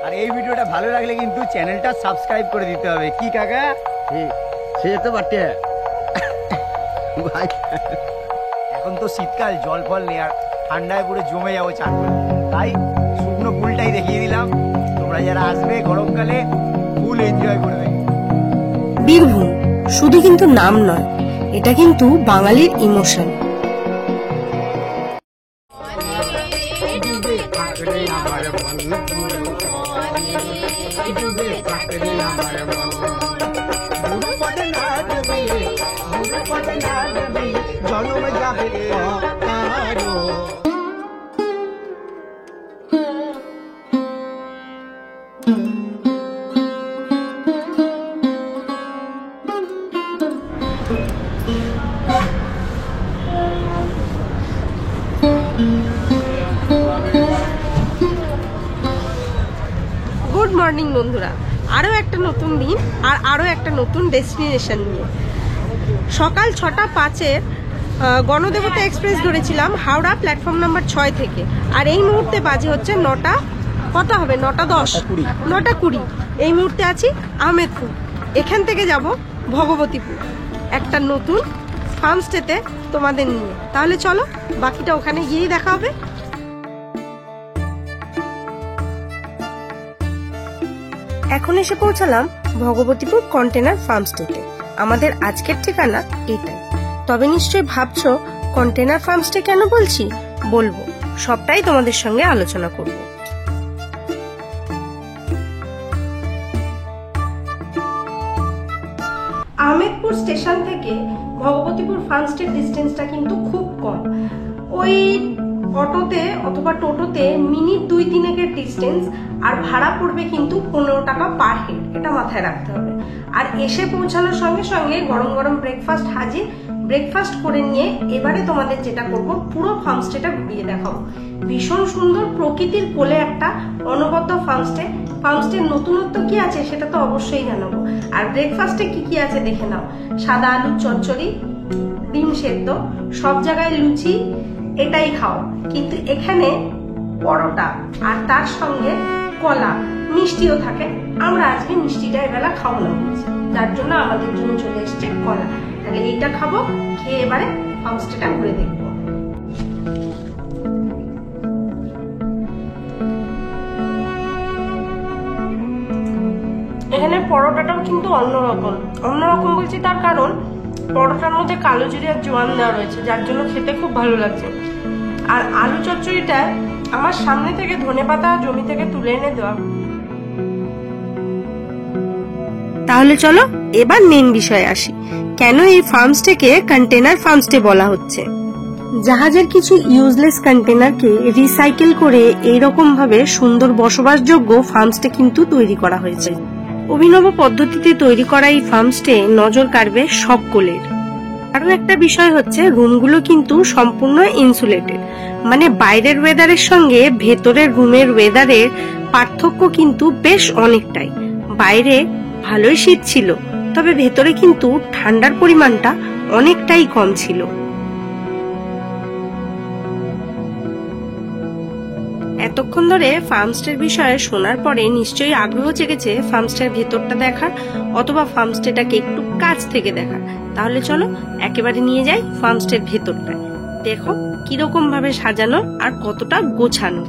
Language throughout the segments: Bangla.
আর এই ভিডিওটা ভালো লাগলে কিন্তু চ্যানেলটা সাবস্ক্রাইব করে দিতে হবে, কি কাকা? সে তো বটে ভাই। এখন তো শীতকাল, জল ফল নেই আর ঠান্ডায় পুরো জমে যাবো চান করে, তাই শুকনো পুলটাই দেখিয়ে দিলাম। তোমরা যারা আসবে গরমকালে ফুল এনজয় করবে। বীরভূম শুধু কিন্তু নাম নয়, এটা কিন্তু বাঙালির ইমোশন। গুড মর্নিং বন্ধুরা, আরও একটা নতুন দিন আর আরও একটা নতুন ডেস্টিনেশন নিয়ে। সকাল 6:05 গণদেবতা এক্সপ্রেস ধরেছিলাম হাওড়া প্ল্যাটফর্ম নাম্বার 6 থেকে, আর এই মুহূর্তে বাজে হচ্ছে 9টা, কত হবে 9:10, 9:20। এই মুহূর্তে আছি আহমেদপুর। এখান থেকে যাব ভগবতীপুর, একটা নতুন ফার্মস্টেতে তোমাদের নিয়ে। তাহলে চলো, বাকিটা ওখানে গিয়েই দেখা হবে। এখন এসে পৌঁছালাম ভগবতীপুর কন্টেনার ফার্মস্টেতে। আমাদের আজকের ঠিকানা এটাই। তবে নিশ্চয়ই ভাবছো কন্টেনার ফার্মস্টে কেন বলছি, বলবো, সবটাই তোমাদের সঙ্গে আলোচনা করব। আহমেদপুর স্টেশন থেকে ভগবতীপুর ফার্মস্টের ডিস্টেন্সটা কিন্তু খুব কম। ওই অটোতে অথবা টোটোতে মিনিট 2-3 ডিস্টেন্স, আর ভাড়া পড়বে কিন্তু 15 টাকা পার হেড, এটা মাথায় রাখতে হবে। আর এসে পৌঁছানোর সঙ্গে সঙ্গে গরম গরম ব্রেকফাস্ট হাজির। ব্রেকফাস্ট করে নিয়ে এবারে তোমাদের যেটা করব, পুরো ফার্মস্টেটা ঘুরিয়ে দেখাবো। ভীষণ সুন্দর প্রকৃতির কোলে একটা অনবদ্য ফার্মস্টে। ফার্মস্টের নতুনত্ব কি আছে সেটা তো অবশ্যই জানাবো। আর ব্রেকফাস্টে কি কি আছে দেখে নাও। সাদা আলুর চচ্চড়ি, ডিম সেদ্ধ, সব জায়গায় লুচি, এটাই খাও। কিন্তু এখানে পরোটা আর তার সঙ্গে কলা, মিষ্টিও থাকে। আমরা আজকে মিষ্টিটা এবেলা খাবো না, যার জন্য আমাদের জন্য চলে এসছে কলা। তাহলে এইটা খাবো, খেয়ে এবারে ফার্মস্টেটা ঘুরে দেখবো। এখানে পরোটাটাও কিন্তু অন্যরকম বলছি তার কারণ পরোটার মধ্যে কালো জিরে আর জোয়ান দেওয়া রয়েছে, যার জন্য খেতে খুব ভালো লাগছে। আর আলু চচ্চড়িটা আমার সামনে থেকে ধনেপাতা জমি থেকে তুলে এনে দেওয়া। তাহলে চলো এবার মেন বিষয়ে আসি, কেন এই ফার্মস্টেকে কন্টেনার ফার্মস্টে বলা হচ্ছে। জাহাজের কিছু ইউজলেস কন্টেনারকে রিসাইকেল করে এইরকম ভাবে সুন্দর বসবাসযোগ্য ফার্মস্টে কিন্তু তৈরি করা হয়েছে। অভিনব পদ্ধতিতে তৈরি করা এই ফার্মস্টে নজর কাড়বে সকলের। আরো একটা বিষয় হচ্ছে, রুমগুলো কিন্তু সম্পূর্ণ ইনসুলেটেড, মানে বাইরের ওয়েদারের সঙ্গে ভেতরের রুমের ওয়েদারের পার্থক্য কিন্তু বেশ অনেকটাই। বাইরে ভালোই শীত ছিল, তবে ভেতরে কিন্তু ঠান্ডার পরিমাণটা অনেকটাই কম ছিল। এতক্ষণ ধরে ফার্মস্টের বিষয়ে শোনার পরে নিশ্চয়ই আগ্রহ জেগেছে ফার্মস্টের ভেতরটা দেখার, অথবা ফার্মস্টেটাকে একটু কাছ থেকে দেখার। তাহলে চলো একেবারে নিয়ে যাই ফার্মস্টের ভেতরটায়, দেখো কিরকম ভাবে সাজানো আর কতটা গোছানো।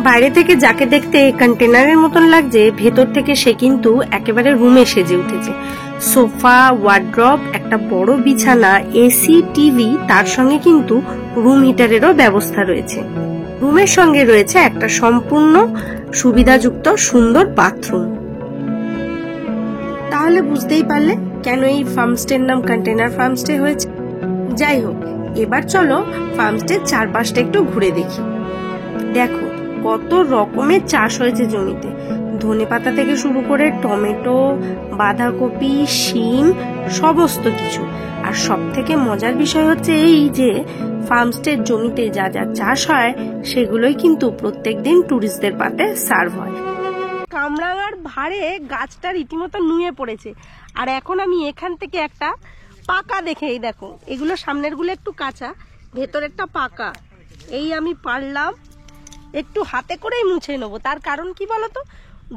বাইরে থেকে যাকে দেখতে কন্টেনারের মতন লাগছে, ভেতর থেকে সে কিন্তু একেবারে রুমে সেজে উঠেছে। সোফা, ওয়ার্ড্রপ, একটা বড় বিছানা, এসি, টিভি, তার সঙ্গে কিন্তু রুম হিটারেরও ব্যবস্থা রয়েছে। রুমের সঙ্গে রয়েছে একটা সম্পূর্ণ সুবিধাযুক্ত সুন্দর বাথরুম। তাহলে বুঝতেই পারলে কেন এই ফার্মস্টের নাম কন্টেনার ফার্মস্টে হয়েছে। যাই হোক, এবার চলো ফার্মস্টের চারপাশটা একটু ঘুরে দেখি। দেখো কত রকমের চাষ হয়েছে জমিতে, ধনেপাতা থেকে শুরু করে টমেটো, বাঁধাকপি, শিম, সমস্ত কিছু। আর সব থেকে মজার বিষয় হচ্ছে এই যে ফার্মস্টের জমিতে যা যা চাষ হয় সেগুলোই কিন্তু প্রত্যেকদিন টুরিস্টদের পাতে সার্ভ হয়। কামরাঙার ভারে গাছটা রীতিমতো নুয়ে পড়েছে, আর এখন আমি এখান থেকে একটা পাকা দেখে, এই দেখো এগুলো সামনের গুলো একটু কাঁচা, ভেতরেরটা পাকা। এই আমি পারলাম একটু হাতে করেই মুছে নেবো। তার কারণ কি বলতো,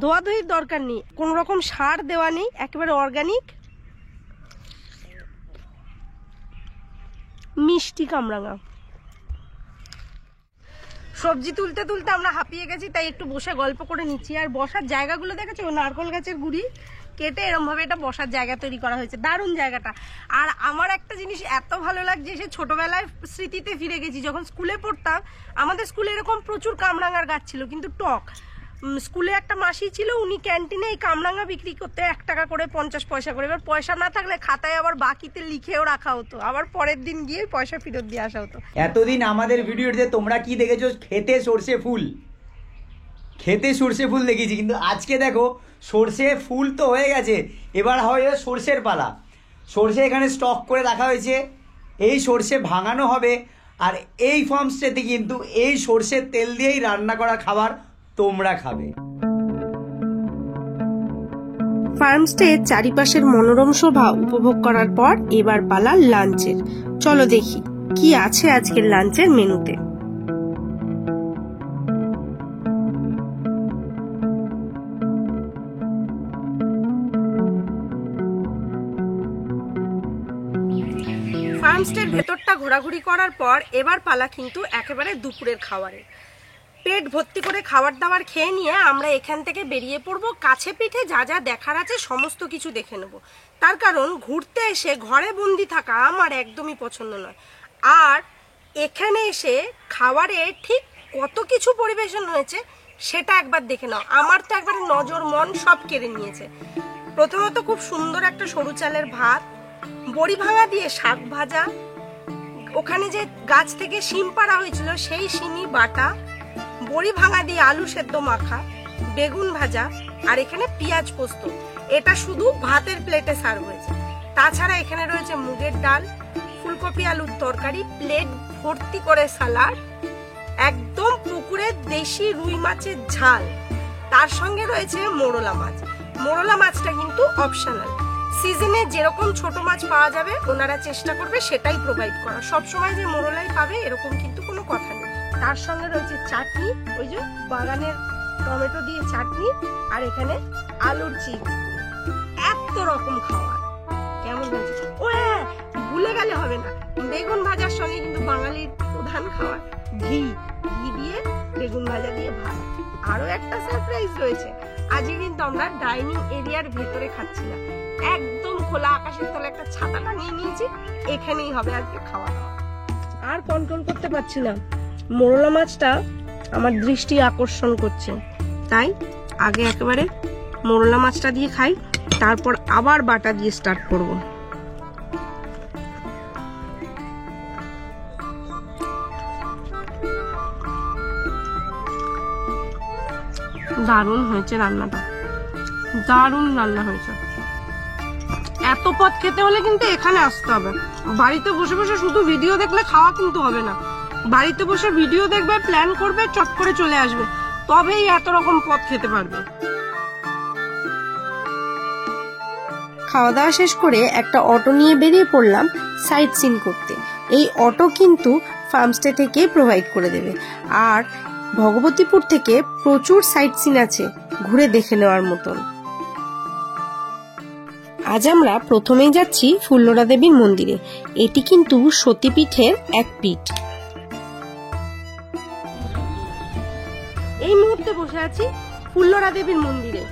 ধোয়াধুয়ির দরকার নেই, কোনো রকম সার দেওয়া নেই, একেবারে অর্গানিক মিষ্টি কামরাঙা। সবজি তুলতে তুলতে আমরা হাঁপিয়ে গেছি, তাই একটু বসে গল্প করে নিচ্ছি। আর বসার জায়গাগুলো দেখেছো, নারকেল গাছের গুড়ি কেটে এরম ভাবে এটা বসার জায়গা তৈরি করা হয়েছে, দারুণ জায়গাটা। আর আমার একটা জিনিস এত ভালো লাগছে, সে ছোটবেলায় স্মৃতিতে ফিরে গেছি। যখন স্কুলে পড়তাম, আমাদের স্কুলে এরকম প্রচুর কামরাঙার গাছ ছিল, কিন্তু টক। স্কুলে একটা মাসি ছিল, উনি ক্যান্টিনে এই কামরাঙা বিক্রি করতে 1 টাকা করে 50 পয়সা করে। এবার পয়সা না থাকলে খাতায় আবার বাকিতে লিখেও রাখা হতো, আবার পরের দিন গিয়ে পয়সা ফেরত দিয়ে আসা হতো। এতদিন আমাদের ভিডিওতে তোমরা কি দেখেছো, খেতে সর্ষে ফুল, খেতে সর্ষে ফুল দেখেছি, কিন্তু আজকে দেখো সর্ষে ফুল তো হয়ে গেছে, এবার হবে সর্ষের পালা। সর্ষে এখানে স্টক করে রাখা হয়েছে, এই সর্ষে ভাঙানো হবে। আর এই ফার্মস্টেতে কিন্তু এই সর্ষের তেল দিয়েই রান্না করা খাবার তোমরা খাবে। ফার্মস্টের চারিপাশের মনোরম শোভা উপভোগ করার পর এবার পালা লাঞ্চের। চলো দেখি কি আছে আজকের লাঞ্চের মেনুতে। ফার্মস্টের ভেতরটা ঘোরাঘুরি করার পর এবার পালা কিন্তু একেবারে দুপুরের খাবারে। পেট ভর্তি করে খাবার দাবার খেয়ে নিয়ে আমরা এখান থেকে বেরিয়ে পড়বো। কাছে পিঠে যা যা দেখার আছে সমস্ত কিছু দেখে নেব। তার কারণ ঘুরতে এসে ঘরে বন্দি থাকা আমার একদমই পছন্দ নয়। আর এখানে এসে খাবারে ঠিক কত কিছু পরিবেশন হয়েছে সেটা একবার দেখে নাও। আমার তো একবার নজর মন সব কেড়ে নিয়েছে। প্রথমত খুব সুন্দর একটা সরু চালের ভাত, বড়ি ভাঙা দিয়ে শাক ভাজা, ওখানে যে গাছ থেকে শিম পাড়া হয়েছিল সেই শিমি বাটা, বড়ি ভাঙা দিয়ে আলু সেদ্ধ মাখা, বেগুন ভাজা, আর এখানে পেঁয়াজ পোস্ত। এটা শুধু ভাতের প্লেটে সার্ভ হয়েছে। তাছাড়া এখানে রয়েছে মুগের ডাল, ফুলকপি আলুর তরকারি, প্লেট ভর্তি করে সালাড, একদম পুকুরের দেশি রুই মাছের ঝাল, তার সঙ্গে রয়েছে মোরলা মাছ। মোরলা মাছটা কিন্তু অপশনাল। সিজনে যেরকম ছোট মাছ পাওয়া যাবে ওনারা চেষ্টা করবে সেটাই প্রোভাইড করা। সবসময় যে মোরলাই পাবে এরকম কিন্তু কোনো কথা নেই। তার সঙ্গে রয়েছে চাটনি, ওই যে বাগানের টমেটো দিয়ে চাটনি, আর এখানে আলুর চিপস। এত রকম খাবার কেমন হয়েছে। ও হ্যাঁ, ভুলে গেলে হবে না, বেগুন ভাজার সঙ্গে কিন্তু বাঙালির প্রধান খাবার ঘি দিয়ে বেগুন ভাজা দিয়ে ভাত। আরো একটা সারপ্রাইজ রয়েছে, আজকে কিন্তু আমরা ডাইনিং এরিয়ার ভেতরে খাচ্ছি না, একদম খোলা আকাশের তলে একটা ছাতাটা নিয়ে নিয়েছি, এখানেই হবে আজকে খাওয়া দাওয়া। আর কন্ট্রোল করতে পারছি না, মোরলা মাছটা আমার দৃষ্টি আকর্ষণ করছে, তাই আগে একেবারে মোরলা মাছটা দিয়ে খাই, তারপর আবার বাটা দিয়ে স্টার্ট করব। দারুণ হয়েছে রান্নাটা, দারুণ রান্না হয়েছে। এত পদ খেতে হলে কিন্তু এখানে আসতে হবে। বাড়িতে বসে বসে শুধু ভিডিও দেখলে খাওয়া কিন্তু হবে না। বাড়িতে বসে ভিডিও দেখবে, প্ল্যান করবে, চট করে চলে আসবে, তবেই এত রকম পদ খেতে পারবে। খাওয়া দাওয়া শেষ করে একটা অটো নিয়ে বেরিয়ে পড়লাম সাইট সিন করতে। এই অটো কিন্তু ফার্মস্টে থেকে প্রোভাইড করে দেবে। আর ভগবতীপুর থেকে প্রচুর সাইট সিন আছে ঘুরে দেখে নেওয়ার মতন। আজ আমরা প্রথমেই যাচ্ছি ফুল্লরা দেবীর মন্দিরে। এটি কিন্তু সতীপীঠের এক পীঠ। এই মুহূর্তে বসে আছি ফুল্লরা দেবীর মন্দিরে।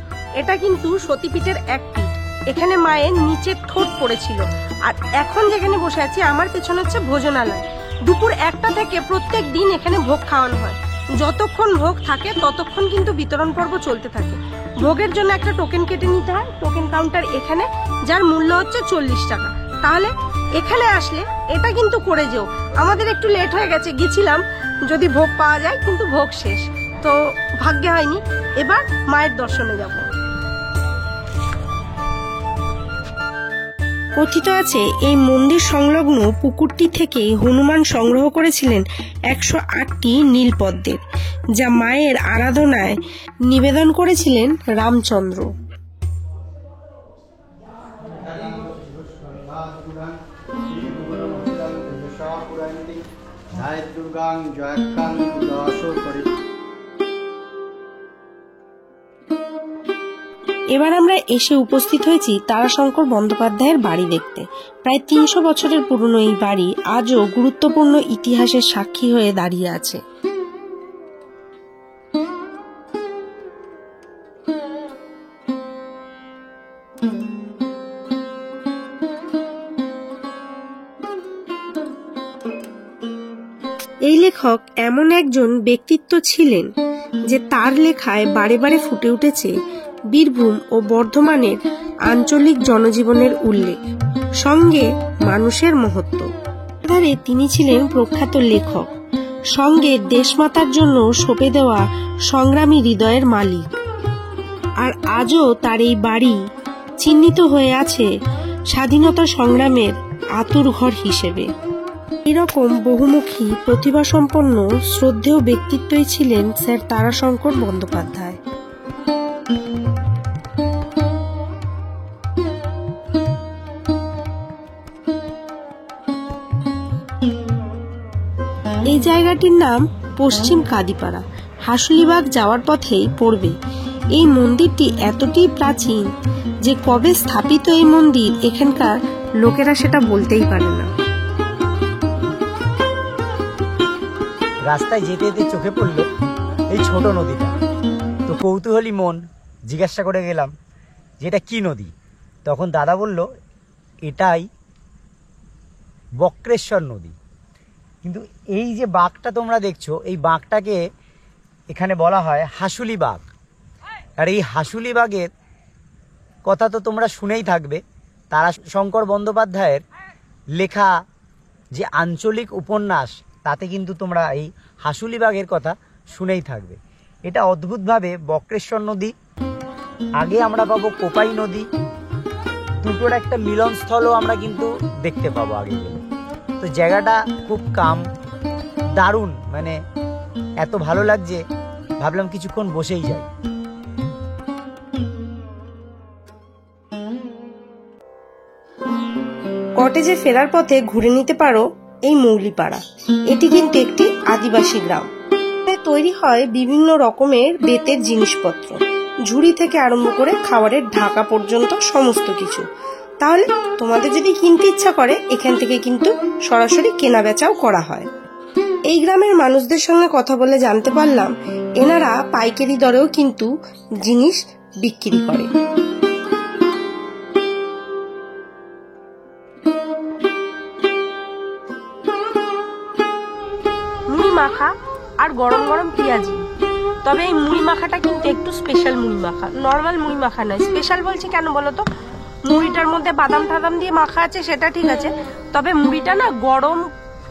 এটা কিন্তু সতীপীঠের এক পীঠ। এখানে মায়ের নিচের ঠোঁট পড়েছিল। আর এখন যেখানে বসে আছি আমার পেছনে হচ্ছে ভোজনালয়। দুপুর 1টা থেকে প্রত্যেক দিন এখানে ভোগ খাওয়ানো হয়। যতক্ষণ ভোগ থাকে ততক্ষণ কিন্তু বিতরণ পর্ব চলতে থাকে। ভোগের জন্য একটা টোকেন কেটে নিতে হয়, টোকেন কাউন্টার এখানে, যার মূল্য হচ্ছে 40 টাকা। তাহলে এখানে আসলে এটা কিন্তু করে যেও। আমাদের একটু লেট হয়ে গেছে, গেছিলাম যদি ভোগ পাওয়া যায়, কিন্তু ভোগ শেষ, তো ভাগ্যে হয়নি। এবার মায়ের দর্শনে যাব। কথিত আছে এই মন্দির সংলগ্ন পুকুরটি থেকে হনুমান সংগ্রহ করেছিলেন 108টি নীলপদ্মের, যা মায়ের আরাধনায় নিবেদন করেছিলেন রামচন্দ্র। এবার আমরা এসে উপস্থিত হয়েছি তারাশঙ্কর বন্দ্যোপাধ্যায়ের বাড়ি দেখতে। প্রায় 300 বছরের পুরনো এই বাড়ি আজও গুরুত্বপূর্ণ ইতিহাসের সাক্ষী হয়ে দাঁড়িয়ে আছে। এই লেখক এমন একজন ব্যক্তিত্ব ছিলেন যে তার লেখায় বারে বারে ফুটে উঠেছে বীরভূম ও বর্ধমানের আঞ্চলিক জনজীবনের উল্লেখ, সঙ্গে মানুষের মহত্ব। এবারে তিনি ছিলেন প্রখ্যাত লেখক, সঙ্গে দেশমাতার জন্য সঁপে দেওয়া সংগ্রামী হৃদয়ের মালিক। আর আজও তার এই বাড়ি চিহ্নিত হয়ে আছে স্বাধীনতা সংগ্রামের আতুরঘর হিসেবে। এরকম বহুমুখী প্রতিভাসম্পন্ন শ্রদ্ধেয় ব্যক্তিত্বই ছিলেন স্যার তারাশঙ্কর বন্দ্যোপাধ্যায়। এই জায়গাটির নাম পশ্চিম কাদিপাড়া, হাসুলিবাগ যাওয়ার পথেই পড়বে। এই মন্দিরটি এতটাই প্রাচীন যে কবে স্থাপিত এই মন্দির এখানকার লোকেরা সেটা বলতেই পারে না। রাস্তায় যেতে যেতে চোখে পড়ল এই ছোট নদীটা। তো কৌতূহলী মন জিজ্ঞাসা করে গেলাম যে এটা কি নদী। তখন দাদা বলল এটাই বক্রেশ্বর নদী। কিন্তু এই যে বাঁকটা তোমরা দেখছো, এই বাঁকটাকে এখানে বলা হয় হাসুলি বাগ। আর এই হাসুলি বাগের কথা তো তোমরা শুনেই থাকবে। তারাশঙ্কর বন্দ্যোপাধ্যায়ের লেখা যে আঞ্চলিক উপন্যাস, তাতে কিন্তু তোমরা এই হাসুলি বাগের কথা শুনেই থাকবে। এটা অদ্ভুতভাবে বক্রেশ্বর নদী, আগে আমরা পাবো কোপাই নদী, দুটোর একটা মিলনস্থলও আমরা কিন্তু দেখতে পাবো আগে গেলে। তো জায়গাটা খুব কাম, দারুণ, মানে এত ভালো লাগছে, ভাবলাম কিছুক্ষণ বসেই যাই। কটেজে ফেরার পথে ঘুরে নিতে পারো এই মৌলিপাড়া। এটি কিন্তু একটি আদিবাসী গ্রাম। তৈরি হয় বিভিন্ন রকমের বেতের জিনিসপত্র, ঝুড়ি থেকে আরম্ভ করে খাবারের ঢাকা পর্যন্ত সমস্ত কিছু। তাহলে তোমাদের যদি কিনতে ইচ্ছা করে এখান থেকে কিন্তু সরাসরি কেনা বেচাও করা হয়। এই গ্রামের মানুষদের সঙ্গে কথা বলে জানতে পারলাম এনারা পাইকারি দরেও কিন্তু জিনিস বিক্রি করে। মুড়ি মাখা আর গরম গরম পেঁয়াজি। তবে এই মুড়ি মাখাটা কিন্তু একটু স্পেশাল মুড়ি মাখা, নর্মাল মুড়ি মাখা নয়। স্পেশাল বলছি কেন বলো তো, মুড়িটার মধ্যে বাদাম টাদাম দিয়ে মাখা আছে সেটা ঠিক আছে, তবে মুড়িটা না গরম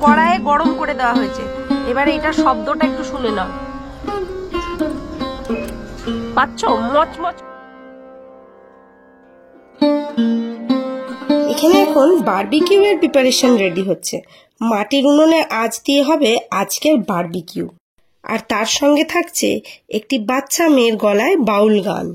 কড়াইয়ে গরম করে দেওয়া হয়েছে। এবারে এটা শব্দটা একটু শুনে নাও, পাচ্ছ? মচমচ। এখানে এখন বারবিকিউ এর প্রিপারেশন রেডি হচ্ছে। মাটির উনুনে আঁচ দিয়ে হবে আজকের বারবিকিউ। আর তার সঙ্গে থাকছে একটি বাচ্চা মেয়ের গলায় বাউল গান।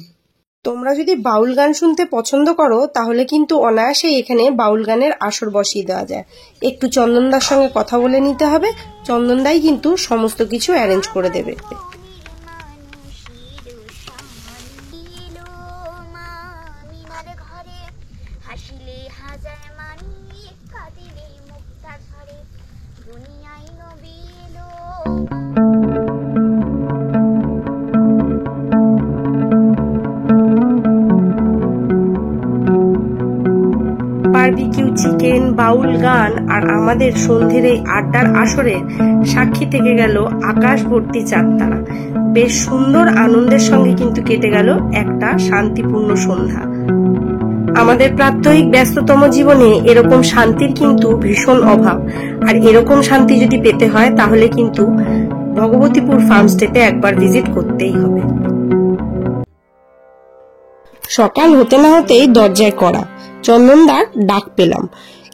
তোমরা যদি বাউল গান শুনতে পছন্দ করো তাহলে কিন্তু অনায়াসেই এখানে বাউল গানের আসর বসিয়ে দেওয়া যায়। একটু চন্দনদার সঙ্গে কথা বলে নিতে হবে, চন্দনদাই কিন্তু সমস্ত কিছু অ্যারেঞ্জ করে দেবে। বারবিকিউ চিকেন, বাউল গান আর আমাদের সন্ধ্যের এই আড্ডার আসরের সাক্ষী থেকে গেল আকাশ ভর্তি চাঁদতারা। বেশ সুন্দর আনন্দের সঙ্গে কিন্তু কেটে গেল একটা শান্তিপূর্ণ সন্ধ্যা। আমাদের প্রাত্যহিক ব্যস্ততম জীবনে এরকম শান্তির কিন্তু ভীষণ অভাব। আর এরকম শান্তি যদি পেতে হয় তাহলে কিন্তু ভগবতীপুর ফার্মস্টেতে একবার ভিজিট করতেই হবে। সকাল হতে না হতেই দরজায় কড়া। চন্দনদার ডাক পেলাম।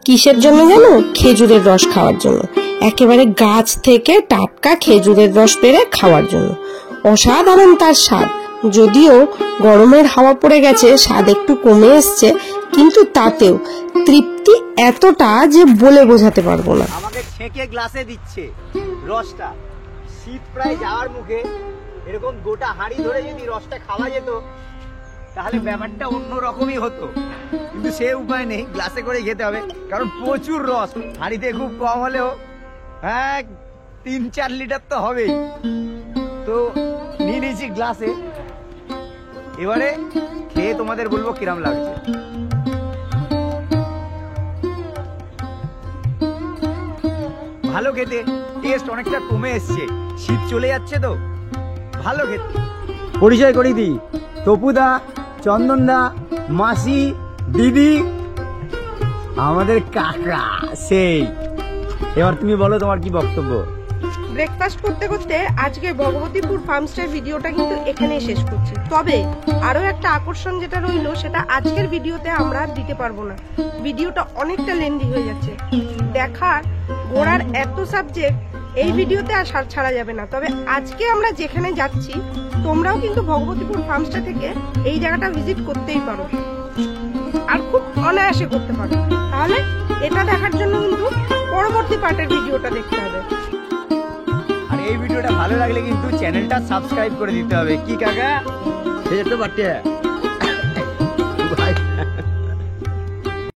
কিসের জন্য জানো? খেজুরের রস খাওয়ার জন্য। একেবারে গাছ থেকে টাটকা খেজুরের রস পেড়ে খাওয়ার জন্য। অসাধারণ তার স্বাদ। যদিও গরমের হাওয়া পড়ে গেছে, স্বাদ একটু কমে এসছে, কিন্তু তাতেও তৃপ্তি এতটা যে বলে বোঝাতে পারবো না। আমাকে ছেঁকে গ্লাসে দিচ্ছে রসটা, শীত প্রায় যাওয়ার মুখে, এরকম গোটা হাঁড়ি ধরে যদি রসটা খাওয়া যেত তাহলে ব্যাপারটা অন্য রকমই হতো, কিন্তু সে উপায় নেই, গ্লাসে করে খেতে হবে, কারণ প্রচুর রস, হাঁড়িতে খুব কম হলেও 3-4 লিটার তো হবেই। তো নিয়ে নিয়েছি গ্লাসে, এবারে খেয়ে তোমাদের বলবো কিরম লাগছে। ভালো খেতে, টেস্ট অনেকটা কমে এসছে, শীত চলে যাচ্ছে তো ভালো খেতে। পরিচয় করিয়ে দিই, তপুদা, চন্দনদা, মাসি, দিদি, আমাদের কাকা সেই। এবার তুমি বলো তোমার কি বক্তব্য। ব্রেকফাস্ট করতে করতে আজকে ভগবতীপুর ফার্মস্টের ভিডিওটা কিন্তু এখানেই শেষ করছি। তবে আরো একটা আকর্ষণ যেটা রইলো সেটা আজকের ভিডিওতে আমরা দিতে পারবো না, ভিডিওটা অনেকটা লেন্দি হয়ে যাচ্ছে। দেখার ঘোড়ার এত সাবজেক্ট এই ভিডিওতে আর ছাড়া যাবে না। তবে আজকে আমরা যেখানে যাচ্ছি তোমরাও কিন্তু ভগবতীপুর ফার্মস্টে থেকে এই জায়গাটা ভিজিট করতেই পারো, আর খুব অনায়াসে করতে পারো। তাহলে এটা দেখার জন্য কিন্তু পরবর্তী পার্টের ভিডিওটা দেখতে হবে। আর এই ভিডিওটা ভালো লাগলে কিন্তু চ্যানেলটা সাবস্ক্রাইব করে দিতে হবে, কি কাকা? সে তো বাটিয়া